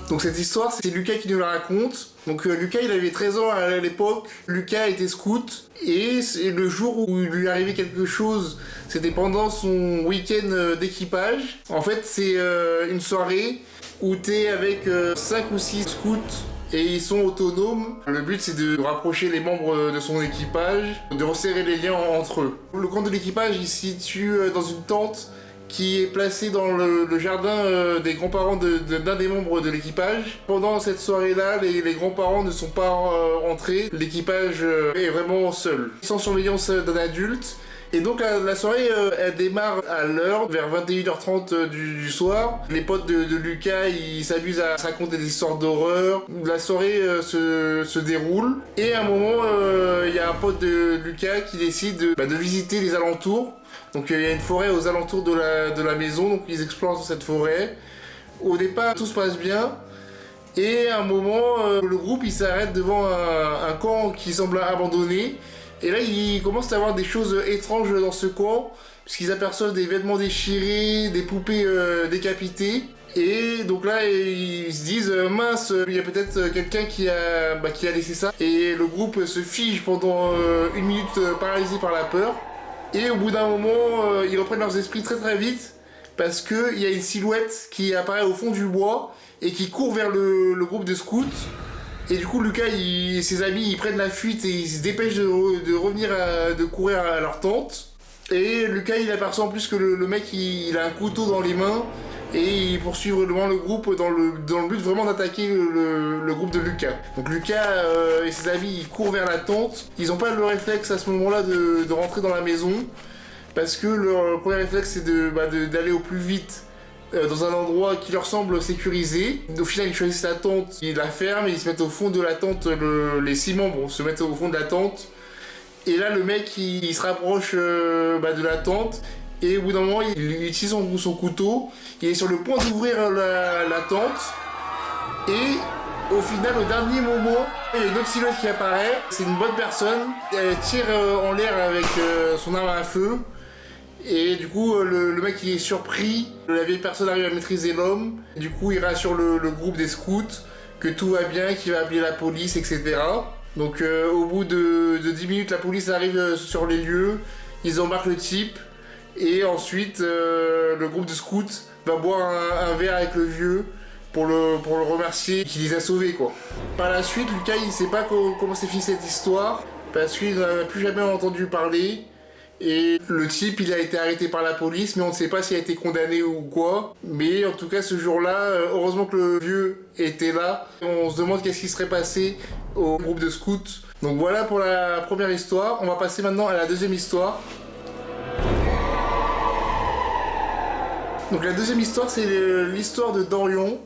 Donc cette histoire, c'est Lucas qui nous la raconte. Donc Lucas, il avait 13 ans à l'époque. Lucas était scout. Et le jour où il lui arrivait quelque chose, c'était pendant son week-end d'équipage. En fait, c'est une soirée où t'es avec 5 ou 6 scouts. Et ils sont autonomes. Le but, c'est de rapprocher les membres de son équipage, de resserrer les liens entre eux. Le camp de l'équipage, il se situe dans une tente qui est placée dans le jardin des grands-parents d'un des membres de l'équipage. Pendant cette soirée-là, les grands-parents ne sont pas rentrés. L'équipage est vraiment seul, sans surveillance d'un adulte. Et donc la soirée, elle démarre à l'heure, vers 21h30 du soir. Les potes de Lucas, ils s'amusent à se raconter des histoires d'horreur. La soirée se déroule. Et à un moment, il y a un pote de Lucas qui décide de visiter les alentours. Donc il y a une forêt aux alentours de la maison, donc ils explorent cette forêt. Au départ, tout se passe bien. Et à un moment, le groupe il s'arrête devant un camp qui semble abandonné. Et là, ils commencent à avoir des choses étranges dans ce camp, puisqu'ils aperçoivent des vêtements déchirés, des poupées décapitées. Et donc là, ils se disent mince, il y a peut-être quelqu'un qui a laissé ça. Et le groupe se fige pendant une minute paralysé par la peur. Et au bout d'un moment, ils reprennent leurs esprits très très vite, parce qu'il y a une silhouette qui apparaît au fond du bois et qui court vers le groupe de scouts. Et du coup, Lucas et ses amis, ils prennent la fuite et ils se dépêchent de revenir, de courir à leur tente. Et Lucas, il aperçoit en plus que le mec, il a un couteau dans les mains et il poursuit vraiment le groupe dans le but vraiment d'attaquer le groupe de Lucas. Donc Lucas et ses amis, ils courent vers la tente. Ils n'ont pas le réflexe à ce moment-là de rentrer dans la maison parce que leur premier réflexe, c'est d'aller au plus vite dans un endroit qui leur semble sécurisé. Au final, ils choisissent la tente, ils la ferment et ils se mettent au fond de la tente. Les 6 membres se mettent au fond de la tente. Et là, le mec, il se rapproche de la tente. Et au bout d'un moment, il utilise son couteau. Il est sur le point d'ouvrir la tente. Et au final, au dernier moment, il y a une autre silhouette qui apparaît. C'est une bonne personne. Elle tire en l'air avec son arme à feu. Et du coup, le mec il est surpris, la vieille personne arrive à maîtriser l'homme. Du coup, il rassure le groupe des scouts que tout va bien, qu'il va appeler la police, etc. Donc au bout de 10 minutes, la police arrive sur les lieux, ils embarquent le type. Et ensuite, le groupe de scouts va boire un verre avec le vieux pour le remercier qu'il les a sauvés, quoi. Par la suite, Lucas, il sait pas comment s'est finie cette histoire, parce qu'il n'en a plus jamais entendu parler. Et le type, il a été arrêté par la police, mais on ne sait pas s'il a été condamné ou quoi. Mais en tout cas, ce jour-là, heureusement que le vieux était là. On se demande qu'est-ce qui serait passé au groupe de scouts. Donc voilà pour la première histoire. On va passer maintenant à la deuxième histoire. Donc la deuxième histoire, c'est l'histoire de Dorion,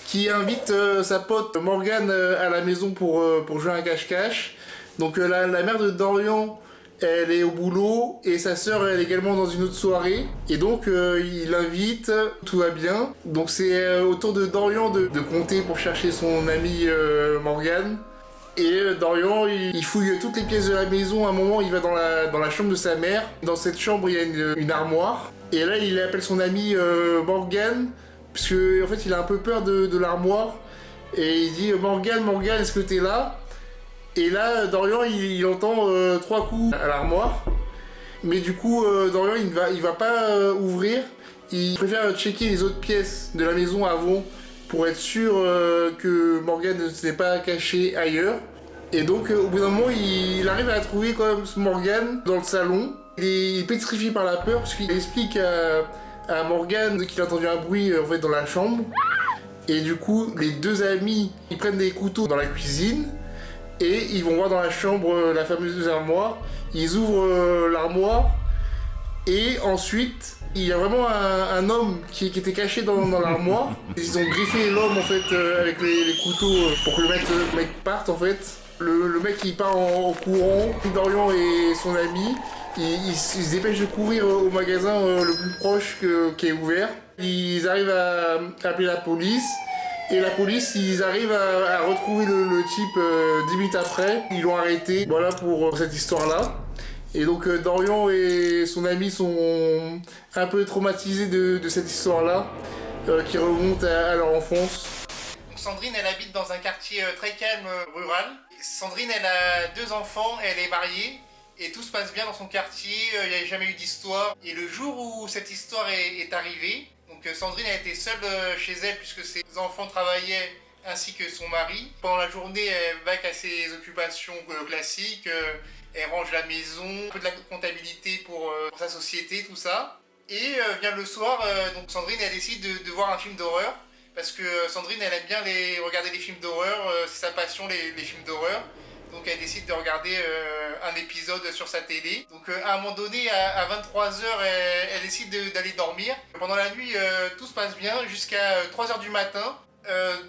qui invite sa pote Morgane à la maison pour jouer à un cache-cache. Donc la mère de Dorion, elle est au boulot et sa sœur elle est également dans une autre soirée et donc il l'invite, tout va bien. Donc c'est au tour de Dorian de compter pour chercher son ami Morgane. Et Dorian il fouille toutes les pièces de la maison. À un moment il va dans la chambre de sa mère. Dans cette chambre il y a une armoire et là il appelle son ami Morgane parce que en fait il a un peu peur de l'armoire et il dit Morgane, est-ce que t'es là? Et là, Dorian, il entend 3 coups à l'armoire. Mais du coup, Dorian, il va pas ouvrir. Il préfère checker les autres pièces de la maison avant pour être sûr que Morgane ne s'est pas caché ailleurs. Et donc, au bout d'un moment, il arrive à trouver quand même Morgane dans le salon. Il est pétrifié par la peur parce qu'il explique à Morgane qu'il a entendu un bruit en fait, dans la chambre. Et du coup, les 2 amis, ils prennent des couteaux dans la cuisine. Et ils vont voir dans la chambre la fameuse armoire. Ils ouvrent l'armoire. Et ensuite, il y a vraiment un homme qui était caché dans l'armoire. Ils ont griffé l'homme en fait avec les couteaux pour que le mec parte en fait. Le mec il part en courant. Dorian et son ami, ils se dépêchent de courir au magasin le plus proche qui est ouvert. Ils arrivent à appeler la police. Et la police, ils arrivent à retrouver le type 10 minutes après. Ils l'ont arrêté, voilà pour cette histoire-là. Et donc Dorian et son ami sont un peu traumatisés de cette histoire-là, qui remonte à leur enfance. Sandrine, elle habite dans un quartier très calme, rural. Sandrine, elle a 2 enfants, elle est mariée. Et tout se passe bien dans son quartier, il n'y a jamais eu d'histoire. Et le jour où cette histoire est arrivée, donc Sandrine a été seule chez elle puisque ses enfants travaillaient ainsi que son mari. Pendant la journée, elle va qu'à ses occupations classiques, elle range la maison, un peu de la comptabilité pour sa société, tout ça. Et vient le soir, donc Sandrine elle décide de voir un film d'horreur. Parce que Sandrine elle aime bien regarder les films d'horreur, c'est sa passion les films d'horreur. Donc elle décide de regarder un épisode sur sa télé. Donc à un moment donné, à 23h, elle décide d'aller dormir. Pendant la nuit, tout se passe bien jusqu'à 3h du matin.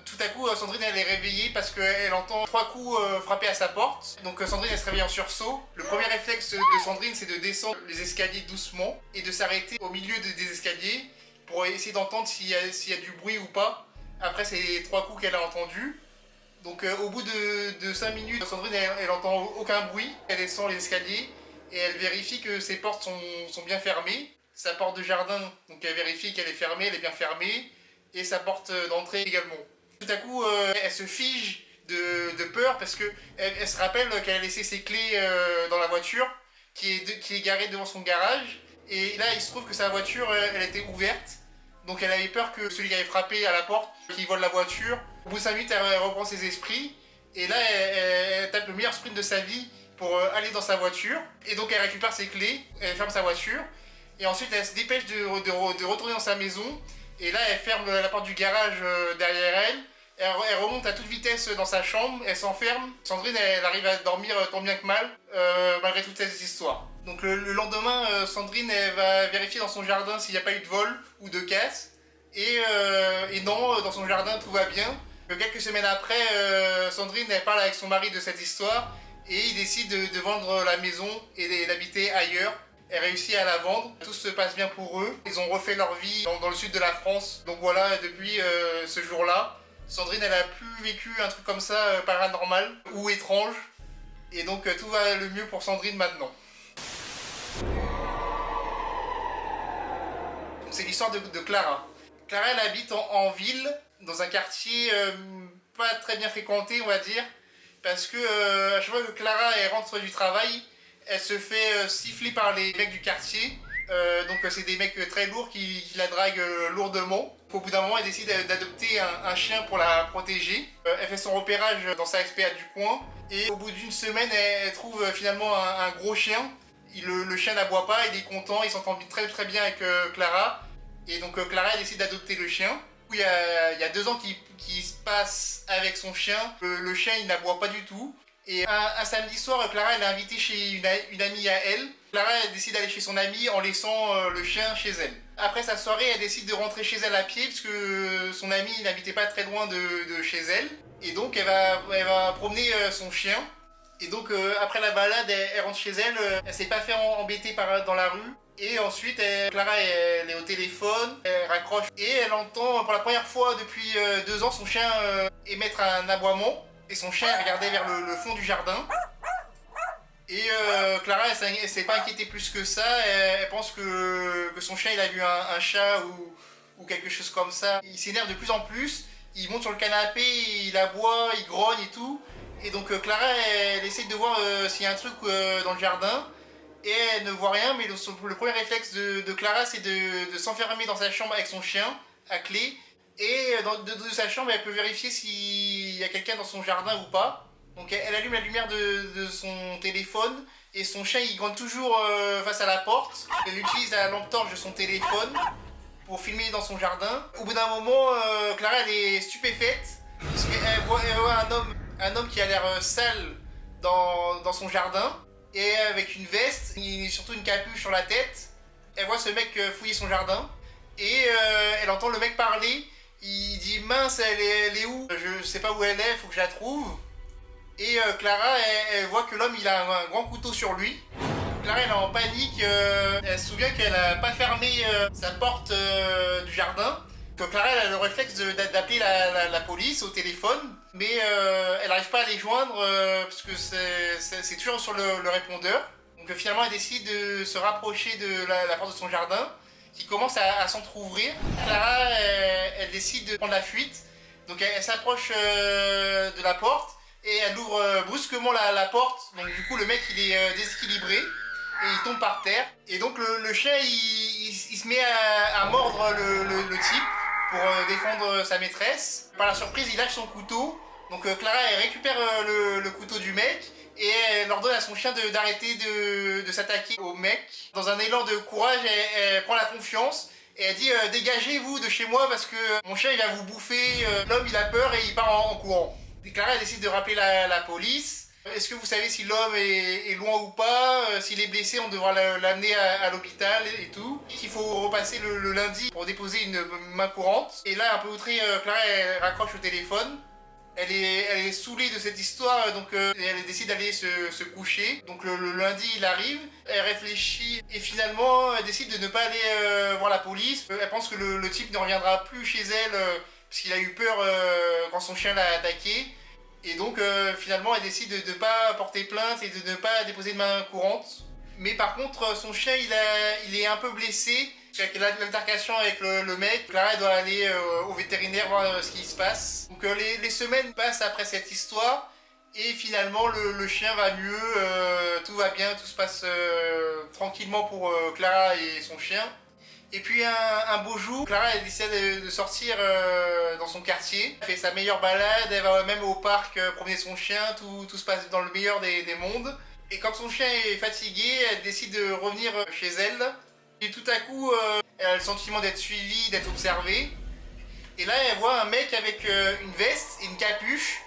Tout à coup, Sandrine elle est réveillée parce qu'elle entend 3 coups frapper à sa porte. Donc Sandrine elle se réveille en sursaut. Le premier réflexe de Sandrine c'est de descendre les escaliers doucement et de s'arrêter au milieu des escaliers pour essayer d'entendre s'il y a du bruit ou pas. Après ces 3 coups qu'elle a entendus. Donc au bout de 5 minutes, Sandrine elle entend aucun bruit. Elle descend les escaliers et elle vérifie que ses portes sont bien fermées. Sa porte de jardin, donc elle vérifie qu'elle est fermée, elle est bien fermée. Et sa porte d'entrée également. Tout à coup, elle se fige de peur parce qu'elle se rappelle qu'elle a laissé ses clés dans la voiture qui est garée devant son garage. Et là, il se trouve que sa voiture, elle était ouverte. Donc elle avait peur que celui qui avait frappé à la porte, qu'il vole la voiture. Au bout de 5 minutes, elle reprend ses esprits. Et là, elle tape le meilleur sprint de sa vie pour aller dans sa voiture. Et donc elle récupère ses clés, elle ferme sa voiture. Et ensuite, elle se dépêche de retourner dans sa maison. Et là, elle ferme la porte du garage derrière elle. Elle remonte à toute vitesse dans sa chambre, elle s'enferme. Sandrine, elle arrive à dormir tant bien que mal, malgré toute cette histoire. Donc le lendemain, Sandrine, elle va vérifier dans son jardin s'il n'y a pas eu de vol ou de casse. Et non, dans son jardin, tout va bien. Quelques semaines après, Sandrine, elle parle avec son mari de cette histoire. Et ils décident de vendre la maison et d'habiter ailleurs. Elle réussit à la vendre, tout se passe bien pour eux. Ils ont refait leur vie dans le sud de la France. Donc voilà, depuis ce jour-là, Sandrine, elle a plus vécu un truc comme ça paranormal ou étrange. Et donc tout va le mieux pour Sandrine maintenant. C'est l'histoire de Clara. Clara, elle habite en ville, dans un quartier pas très bien fréquenté, on va dire. Parce que à chaque fois que Clara elle rentre du travail, elle se fait siffler par les mecs du quartier. Donc c'est des mecs très lourds qui la draguent lourdement. Au bout d'un moment, elle décide d'adopter un chien pour la protéger. Elle fait son repérage dans sa SPA du coin. Et au bout d'une semaine, elle trouve finalement un gros chien. Le chien n'aboie pas, il est content, il s'entend très très bien avec Clara. Et donc Clara elle décide d'adopter le chien. Il y a 2 ans qui se passe avec son chien. Le chien il n'aboie pas du tout. Et un samedi soir, Clara elle est invitée chez une amie à elle. Clara elle décide d'aller chez son amie en laissant le chien chez elle. Après sa soirée, elle décide de rentrer chez elle à pied parce que son amie n'habitait pas très loin de chez elle. Et donc elle va promener son chien. Et donc après la balade, elle rentre chez elle. Elle s'est pas fait embêter dans la rue. Et ensuite, Clara elle est au téléphone, elle raccroche et elle entend pour la première fois depuis 2 ans son chien émettre un aboiement. Et son chien regardait vers le fond du jardin. Et Clara, elle s'est pas inquiétée plus que ça. Elle pense que son chien, il a vu un chat ou quelque chose comme ça. Il s'énerve de plus en plus. Il monte sur le canapé, il aboie, il grogne et tout. Et donc Clara, elle essaie de voir s'il y a un truc dans le jardin. Et elle ne voit rien, mais le premier réflexe de Clara, c'est de s'enfermer dans sa chambre avec son chien, à clé. Et de sa chambre, elle peut vérifier s'il y a quelqu'un dans son jardin ou pas. Donc elle allume la lumière de son téléphone et son chien il grogne toujours face à la porte. Elle utilise la lampe torche de son téléphone pour filmer dans son jardin. Au bout d'un moment, Clara elle est stupéfaite parce qu'elle voit un homme qui a l'air sale dans son jardin et avec une veste et surtout une capuche sur la tête. Elle voit ce mec fouiller son jardin et elle entend le mec parler. Il dit mince, elle est où? Je sais pas où elle est, faut que je la trouve. Et Clara, elle voit que l'homme il a un grand couteau sur lui. Clara elle est en panique, elle se souvient qu'elle a pas fermé sa porte du jardin. Donc Clara elle a le réflexe d'appeler la police au téléphone, mais elle n'arrive pas à les joindre parce que c'est toujours sur le répondeur. Donc finalement elle décide de se rapprocher de la porte de son jardin qui commence à s'entrouvrir. Clara, elle décide de prendre la fuite. Donc elle s'approche de la porte et elle ouvre brusquement la porte. Donc du coup le mec il est déséquilibré et il tombe par terre. Et donc le chien il se met à mordre le type pour défendre sa maîtresse. Par la surprise il lâche son couteau. Donc Clara elle récupère le couteau du mec et elle ordonne à son chien d'arrêter de s'attaquer au mec. Dans un élan de courage elle prend la confiance. Et elle dit dégagez-vous de chez moi parce que mon chien il va vous bouffer. L'homme il a peur et il part en courant. Et Clara elle décide de rappeler la police. Est-ce que vous savez si l'homme est loin ou pas? S'il est blessé on devra l'amener à l'hôpital et tout. Il faut repasser le lundi pour déposer une main courante. Et là un peu outrée, Clara elle raccroche au téléphone. Elle est saoulée de cette histoire, donc elle décide d'aller se coucher. Donc le lundi, il arrive, elle réfléchit et finalement, elle décide de ne pas aller voir la police. Elle pense que le type ne reviendra plus chez elle parce qu'il a eu peur quand son chien l'a attaqué. Et donc finalement, elle décide de ne pas porter plainte et de ne pas déposer de main courante. Mais par contre, son chien, il est un peu blessé. Avec l'altercation avec le mec, Clara doit aller au vétérinaire voir ce qui se passe. Donc les semaines passent après cette histoire et finalement le chien va mieux, tout va bien, tout se passe tranquillement pour Clara et son chien. Et puis un beau jour, Clara elle décide de sortir dans son quartier. Elle fait sa meilleure balade, elle va même au parc promener son chien, tout se passe dans le meilleur des mondes. Et comme son chien est fatigué, elle décide de revenir chez elle. Et tout à coup, elle a le sentiment d'être suivie, d'être observée. Et là, elle voit un mec avec une veste et une capuche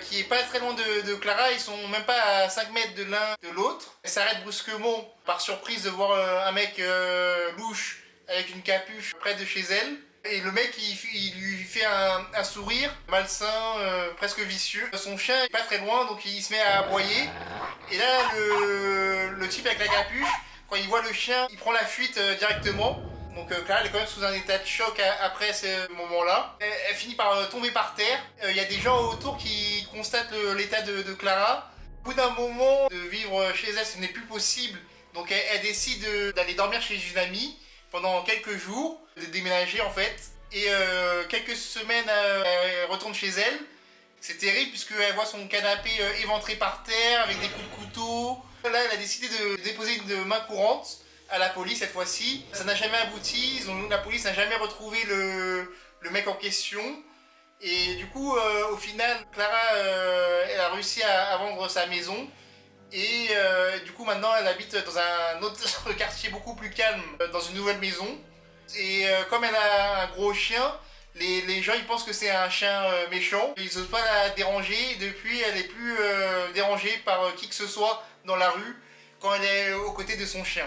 qui est pas très loin de Clara. Ils sont même pas à 5 mètres de l'un de l'autre. Elle s'arrête brusquement par surprise de voir un mec louche avec une capuche près de chez elle. Et le mec, il lui fait un sourire malsain, presque vicieux. Son chien est pas très loin, donc il se met à aboyer. Et là, le type avec la capuche, quand il voit le chien, il prend la fuite directement. Donc Clara elle est quand même sous un état de choc après ce moment-là. Elle finit par tomber par terre. Il y a des gens autour qui constatent l'état de Clara. Au bout d'un moment, de vivre chez elle, ce n'est plus possible. Donc elle décide d'aller dormir chez une amie pendant quelques jours, de déménager en fait. Et quelques semaines, elle retourne chez elle. C'est terrible puisqu'elle voit son canapé éventré par terre avec des coups de couteau. Là, elle a décidé de déposer une main courante à la police cette fois-ci. Ça n'a jamais abouti, la police n'a jamais retrouvé le mec en question. Et du coup, au final, Clara, elle a réussi à vendre sa maison. Et du coup, maintenant, elle habite dans un autre quartier beaucoup plus calme, dans une nouvelle maison. Et comme elle a un gros chien, les gens ils pensent que c'est un chien méchant. Ils n'osent pas la déranger. Et depuis, elle n'est plus dérangée par qui que ce soit dans la rue quand elle est aux côtés de son chien.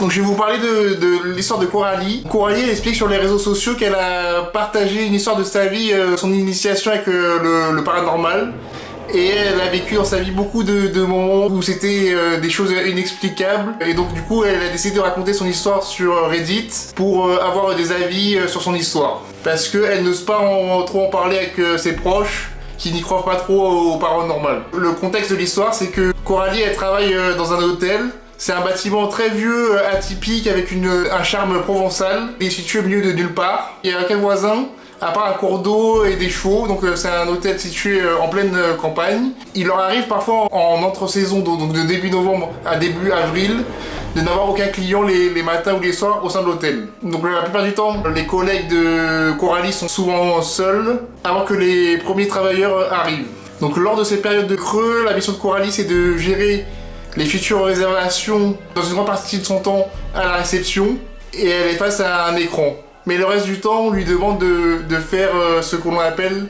Donc je vais vous parler de l'histoire de Coralie. Coralie elle explique sur les réseaux sociaux qu'elle a partagé une histoire de sa vie, son initiation avec le paranormal. Et elle a vécu dans sa vie beaucoup de moments où c'était des choses inexplicables. Et donc du coup elle a décidé de raconter son histoire sur Reddit pour avoir des avis sur son histoire. Parce qu'elle n'ose pas trop en parler avec ses proches qui n'y croient pas trop au paranormal. Le contexte de l'histoire c'est que Coralie elle travaille dans un hôtel. C'est un bâtiment très vieux, atypique, avec un charme provençal. Il est situé au milieu de nulle part. Il n'y a aucun voisin, à part un cours d'eau et des chevaux. Donc c'est un hôtel situé en pleine campagne. Il leur arrive parfois en entre-saison, donc de début novembre à début avril, de n'avoir aucun client les matins ou les soirs au sein de l'hôtel. Donc la plupart du temps, les collègues de Coralie sont souvent seuls avant que les premiers travailleurs arrivent. Donc lors de ces périodes de creux, la mission de Coralie c'est de gérer les futures réservations dans une grande partie de son temps à la réception et elle est face à un écran. Mais le reste du temps, on lui demande de faire ce qu'on appelle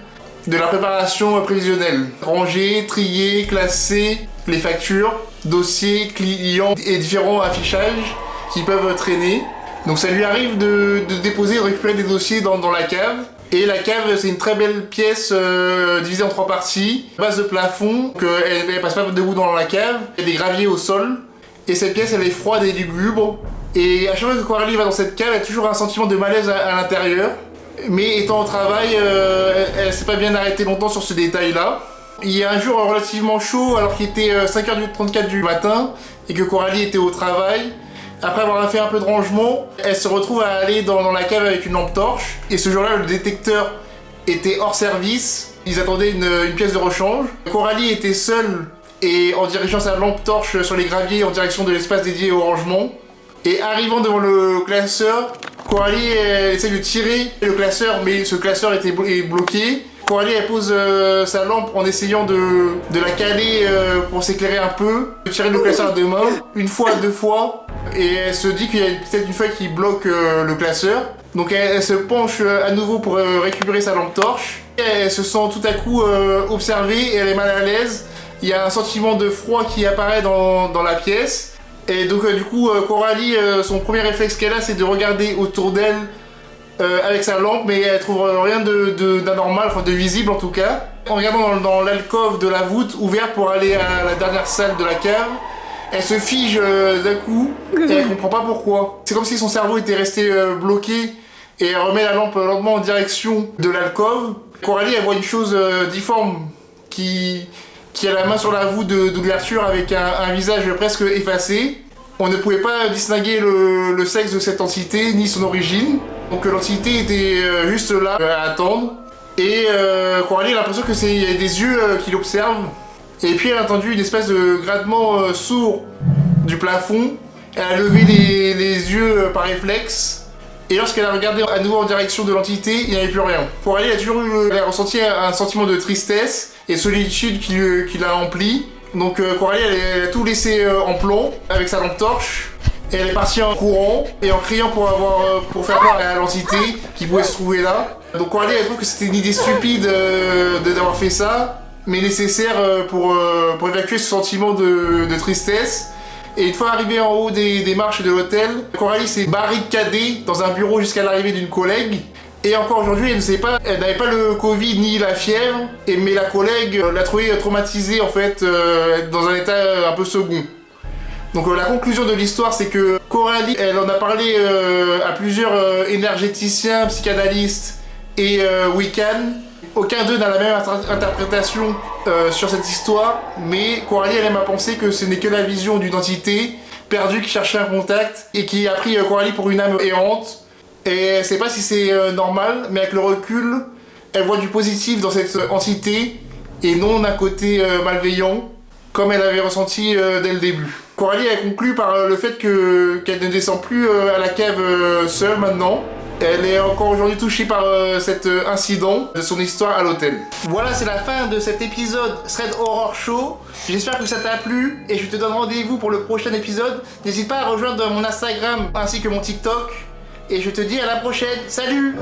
de la préparation prévisionnelle. Ranger, trier, classer les factures, dossiers, clients et différents affichages qui peuvent traîner. Donc ça lui arrive de déposer et de récupérer des dossiers dans la cave. Et la cave, c'est une très belle pièce divisée en 3 parties. Base de plafond, elle passe pas debout dans la cave. Il y a des graviers au sol. Et cette pièce, elle est froide et lugubre. Et à chaque fois que Coralie va dans cette cave, elle a toujours un sentiment de malaise à l'intérieur. Mais étant au travail, elle s'est pas bien arrêtée longtemps sur ce détail-là. Il y a un jour relativement chaud, alors qu'il était 5h34 du matin, et que Coralie était au travail. Après avoir fait un peu de rangement, elle se retrouve à aller dans la cave avec une lampe torche. Et ce jour-là, le détecteur était hors service. Ils attendaient une pièce de rechange. Coralie était seule et en dirigeant sa lampe torche sur les graviers en direction de l'espace dédié au rangement. Et arrivant devant le classeur, Coralie essaie de tirer le classeur, mais ce classeur est bloqué. Coralie elle pose sa lampe en essayant de la caler pour s'éclairer un peu, de tirer le classeur à deux mains, une fois, deux fois, et elle se dit qu'il y a peut-être une feuille qui bloque le classeur. Donc elle se penche à nouveau pour récupérer sa lampe torche. Elle se sent tout à coup observée et elle est mal à l'aise. Il y a un sentiment de froid qui apparaît dans la pièce. Et donc du coup Coralie, son premier réflexe qu'elle a, c'est de regarder autour d'elle avec sa lampe, mais elle trouve rien d'anormal, enfin de visible en tout cas. En regardant dans l'alcôve de la voûte ouverte pour aller à la dernière salle de la cave, elle se fige d'un coup et elle comprend pas pourquoi. C'est comme si son cerveau était resté bloqué et elle remet la lampe lentement en direction de l'alcôve. Coralie elle voit une chose difforme qui a la main sur la voûte de l'ouverture avec un visage presque effacé. On ne pouvait pas distinguer le sexe de cette entité ni son origine. Donc l'entité était juste là à attendre. Et Coralie a l'impression qu'il y a des yeux qui l'observent. Et puis elle a entendu une espèce de grattement sourd du plafond. Elle a levé les yeux par réflexe. Et lorsqu'elle a regardé à nouveau en direction de l'entité, il n'y avait plus rien. Coralie a toujours ressenti un sentiment de tristesse et solitude qui l'a empli. Donc Coralie elle a tout laissé en plan avec sa lampe torche. Et elle est partie en courant et en criant pour faire peur à l'entité qui pouvait se trouver là. Donc Coralie elle trouve que c'était une idée stupide d'avoir fait ça, mais nécessaire pour évacuer ce sentiment de tristesse. Et une fois arrivée en haut des marches de l'hôtel, Coralie s'est barricadée dans un bureau jusqu'à l'arrivée d'une collègue. Et encore aujourd'hui, elle n'avait pas le Covid ni la fièvre, mais la collègue l'a trouvée traumatisée en fait, dans un état un peu second. Donc la conclusion de l'histoire, c'est que Coralie, elle en a parlé à plusieurs énergéticiens, psychanalystes et Wiccan. Aucun d'eux n'a la même interprétation sur cette histoire, mais Coralie elle aime à penser que ce n'est que la vision d'une entité perdue qui cherchait un contact et qui a pris Coralie pour une âme errante. Et elle sait pas si c'est normal, mais avec le recul, elle voit du positif dans cette entité et non un côté malveillant, comme elle avait ressenti dès le début. Coralie elle conclut par le fait qu'elle ne descend plus à la cave seule maintenant. Elle est encore aujourd'hui touchée par cet incident de son histoire à l'hôtel. Voilà, c'est la fin de cet épisode Thread Horror Show. J'espère que ça t'a plu et je te donne rendez-vous pour le prochain épisode. N'hésite pas à rejoindre mon Instagram ainsi que mon TikTok. Et je te dis à la prochaine. Salut!